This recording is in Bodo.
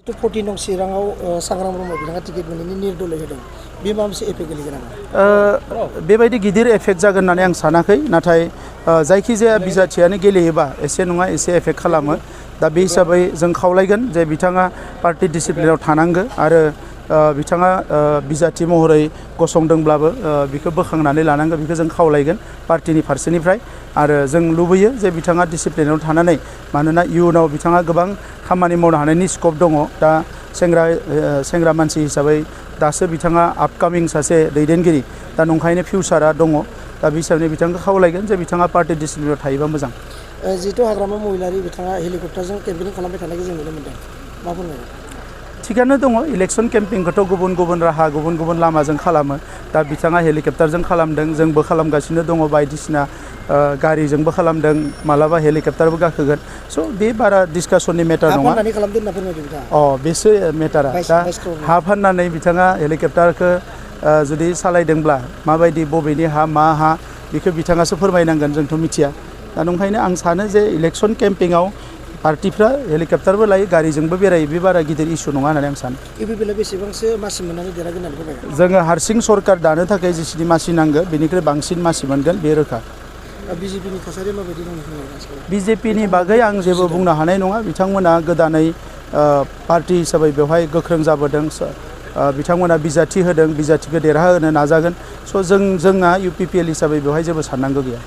14 नं चिराङाव सांग्रां ब्रह्म बिथाङा टिकेट मोनैनि निर्दलीय होदों बे माबा मोनसे एफेक्ट गोलैगोन नामा? बेबायदि गिदिर एफेक्ट जागोन होननानै आं सानाखै नाथाय जायखिजाया बिजाथियानो गेलेयोबा एसे नङा एसे एफेक्ट खालामो दा बे हिसाबै जों खावलायगोन जे बिथाङा पार्टी डिसिप्लिनाव थानांगौ आरो बिथाङा बिजाथि महरै गसंदोंब्लाबो बिखौ बोखांनानै लानांगौ बिखौ जों खावलायगोन पार्टीनि फारसेनिफ्राय आरो जों लुबैयो जे बिथाङा डिसिप्लिनाव थानानै मानोना इयुनाव बिथाङा गोबां खामानि मावनो हानायनि स्कप दङ दा सेंग्रा मानसि हिसाबै दासो बिथाङा आपकामिं सासे दैदेनगिरि दा नंखायनो फिउचारा दङ दा बे हिसाबै बिथांखौ खावलायगोन जे बिथाङा पार्टी डिसिप्लिनाव थायोबा मोजां। जिहेतु हाग्रामा महिलारि बिथाङा हेलिकप्टारजों केम्पेनिं खालामबाय थानायखौ जों नुनो मोन्दों मा फोरमायगोन? थिगानो दङ इलेक्सन केम्पिंखौथ' गुबुन गुबुन राहा गुबुन गुबुन लामाजों खालामो दा बिथाङा हेलिकप्टारजों खालामदों जोंबो खालामगासिनो दङ बायदिसिना गारिजोंबो खालामदों मालाबा हेलिकप्टारबो गाखोगोन स' बे बारा डिसकासननि मेटार नङा। बेसो मेटारा दा हा फाननानै बिथाङा हेलिकप्टारखौ जुदि सालायदोंब्ला माबायदि बबेनि हा मा हा बेखौ बिथाङासो फोरमायनांगोन जोंथ' मिथिया दा नंखायनो आं सानो जे इलेक्सन केम्पिंआव पार्टीफ्रा हेलिकप्टारबो लायो गारिजोंबो बेरायो बे बारा गिदिर इस्यु नङा होननानै आं सानो। इउपिपिएलआ बेसेबांसो मासि मोननानै देरहागोन होननानै फोरमायगोन? जोङो हारसिं सरकार दानो थाखाय जेसेनि मासि नांगौ बेनिख्रुइ बांसिन मासि मोनगोन बे रोखा। बिजेपिनि थासारिया माबायदि दं? बिजेपिनि बागै आं जेबो बुंनो हानाय नङा बिथांमोना गोदानै पार्टी हिसाबै बेवहाय गोख्रों जाबोदों बिथांमोना बिजाथि होदों बिजाथिखौ देरहाहोनो नाजागोन स' जोंहा इउपिपिएल हिसाबै बेवहाय जेबो साननांगौ गैया।